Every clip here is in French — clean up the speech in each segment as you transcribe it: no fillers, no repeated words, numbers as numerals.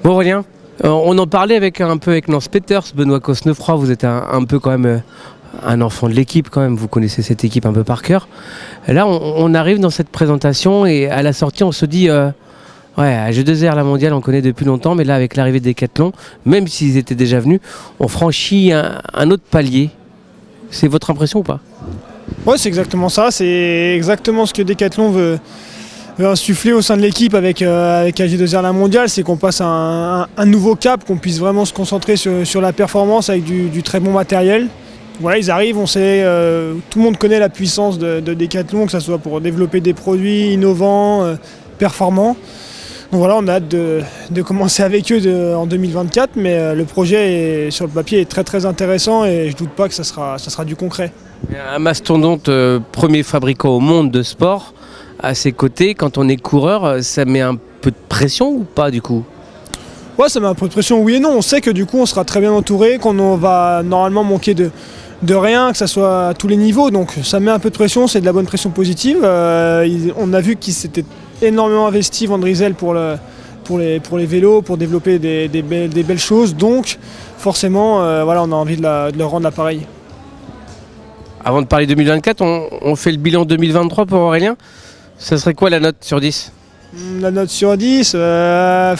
Bon Aurélien, on en parlait un peu avec Nance Peters, Benoît Cosnefroy, vous êtes un peu quand même un enfant de l'équipe quand même, vous connaissez cette équipe un peu par cœur. Là on arrive dans cette présentation et à la sortie on se dit ouais, G2R la mondiale on connaît depuis longtemps, mais là avec l'arrivée de Decathlon, même s'ils étaient déjà venus, on franchit un autre palier. C'est votre impression ou pas? Ouais, c'est exactement ça, c'est exactement ce que Decathlon veut insuffler au sein de l'équipe avec AG2R la mondiale, c'est qu'on passe un nouveau cap, qu'on puisse vraiment se concentrer sur la performance avec du très bon matériel. Voilà, ils arrivent, on sait, tout le monde connaît la puissance de Decathlon, que ce soit pour développer des produits innovants, performants. Donc voilà, on a hâte de commencer avec eux en 2024, mais le projet sur le papier est très très intéressant et je ne doute pas que ça sera du concret. Un mastodonte, premier fabricant au monde de sport, à ses côtés, quand on est coureur, ça met un peu de pression ou pas du coup? Ouais, ça met un peu de pression, oui et non. On sait que du coup on sera très bien entouré, qu'on va normalement manquer de rien, que ce soit à tous les niveaux, donc ça met un peu de pression, c'est de la bonne pression positive. On a vu qu'ils s'étaient énormément investis, Van Driesel, pour les vélos, pour développer des belles choses, donc forcément voilà, on a envie de leur rendre l'appareil. Avant de parler 2024, on fait le bilan 2023 pour Aurélien. Ça serait quoi la note sur 10? La note sur 10 la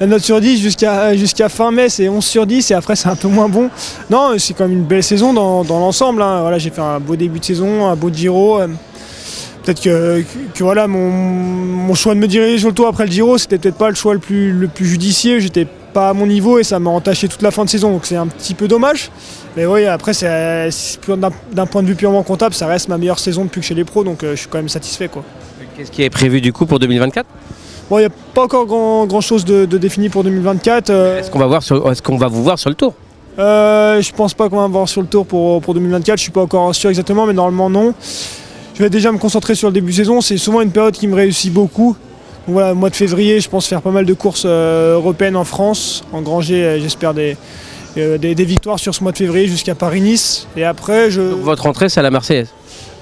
note sur 10 jusqu'à fin mai, c'est 11 sur 10 et après c'est un peu moins bon. Non, c'est quand même une belle saison dans l'ensemble, hein. Voilà, j'ai fait un beau début de saison, un beau Giro. Peut-être que voilà, mon choix de me diriger sur le Tour après le Giro, c'était peut-être pas le choix le plus judicieux. J'étais pas à mon niveau et ça m'a entaché toute la fin de saison, donc c'est un petit peu dommage. Mais oui, après, d'un point de vue purement comptable, ça reste ma meilleure saison depuis que chez les pros, donc je suis quand même satisfait, quoi. Qu'est-ce qui est prévu du coup pour 2024? Bon, il n'y a pas encore grand chose de défini pour 2024. Est-ce qu'on va vous voir sur le Tour? Je pense pas qu'on va me voir sur le Tour pour 2024, je suis pas encore sûr exactement, mais normalement non. Je vais déjà me concentrer sur le début de saison, c'est souvent une période qui me réussit beaucoup. Donc voilà, mois de février, je pense faire pas mal de courses européennes en France, engranger, j'espère des victoires sur ce mois de février jusqu'à Paris-Nice. Et après, Donc votre entrée, c'est à la Marseillaise?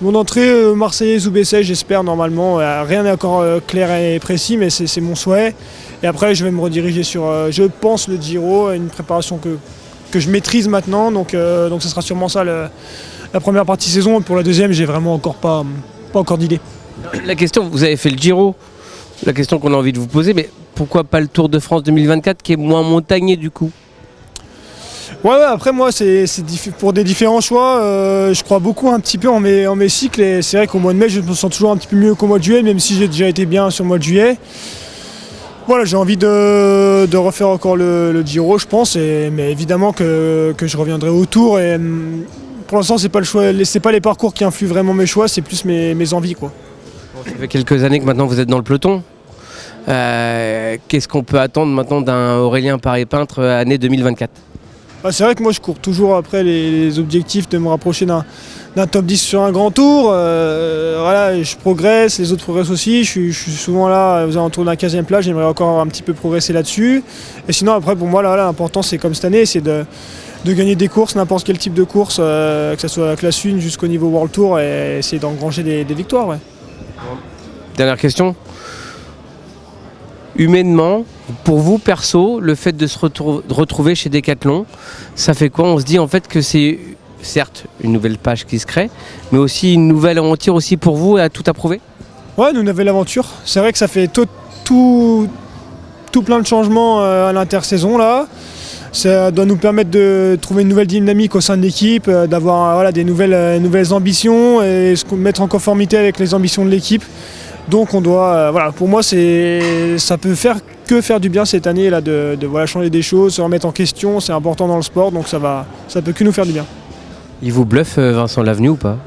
Mon entrée, Marseillaise ou Bessèges, j'espère normalement. Rien n'est encore clair et précis, mais c'est mon souhait. Et après, je vais me rediriger sur, je pense, le Giro, une préparation que je maîtrise maintenant. Donc ce sera sûrement ça la première partie saison. Et pour la deuxième, j'ai vraiment encore pas encore d'idée. La question, vous avez fait le Giro, la question qu'on a envie de vous poser, mais pourquoi pas le Tour de France 2024 qui est moins montagneux du coup? Ouais, après moi c'est pour des différents choix, je crois beaucoup un petit peu en mes cycles et c'est vrai qu'au mois de mai je me sens toujours un petit peu mieux qu'au mois de juillet, même si j'ai déjà été bien sur le mois de juillet. Voilà, j'ai envie de refaire encore le Giro, je pense, mais évidemment que je reviendrai au Tour et pour l'instant c'est pas le choix, c'est pas les parcours qui influent vraiment mes choix, c'est plus mes envies, quoi. Bon, ça fait quelques années que maintenant vous êtes dans le peloton. Qu'est-ce qu'on peut attendre maintenant d'un Aurélien Paré-Peintre année 2024? C'est vrai que moi je cours toujours après les objectifs de me rapprocher d'un top 10 sur un grand tour. Voilà, je progresse, les autres progressent aussi. Je suis souvent là aux alentours d'un 15e place, j'aimerais encore un petit peu progresser là-dessus. Et sinon après pour moi là, l'important c'est comme cette année, c'est de gagner des courses, n'importe quel type de course, que ce soit la classe 1 jusqu'au niveau World Tour et essayer d'engranger des victoires. Ouais. Dernière question. Humainement, pour vous perso, le fait de se retrouver chez Decathlon, ça fait quoi? On se dit en fait que c'est certes une nouvelle page qui se crée, mais aussi une nouvelle aventure aussi pour vous à tout approuver? Ouais, une nouvelle aventure. C'est vrai que ça fait tout plein de changements à l'intersaison là. Ça doit nous permettre de trouver une nouvelle dynamique au sein de l'équipe, d'avoir des nouvelles ambitions et se mettre en conformité avec les ambitions de l'équipe. Donc on doit, pour moi ça peut faire du bien cette année là de changer des choses, se remettre en question, c'est important dans le sport, donc ça peut que nous faire du bien. Il vous bluffe Vincent Lavenu ou pas?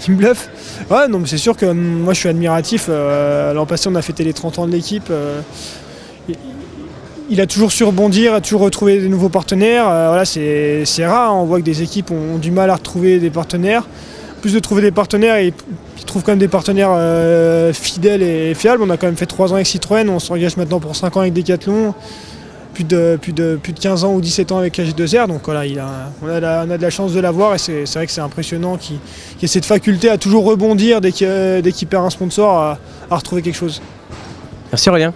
Il me bluffe? Ouais, non mais c'est sûr que moi je suis admiratif, l'an passé on a fêté les 30 ans de l'équipe, il a toujours su rebondir, a toujours retrouvé de nouveaux partenaires, c'est rare, hein, on voit que des équipes ont du mal à retrouver des partenaires. Plus de trouver des partenaires, et ils trouvent quand même des partenaires fidèles et fiables. On a quand même fait 3 ans avec Citroën, on s'engage maintenant pour 5 ans avec Decathlon, plus de 15 ans ou 17 ans avec AG2R, donc voilà, on a de la chance de l'avoir et c'est vrai que c'est impressionnant qu'il y ait cette faculté à toujours rebondir dès qu'il perd un sponsor, à retrouver quelque chose. Merci Aurélien.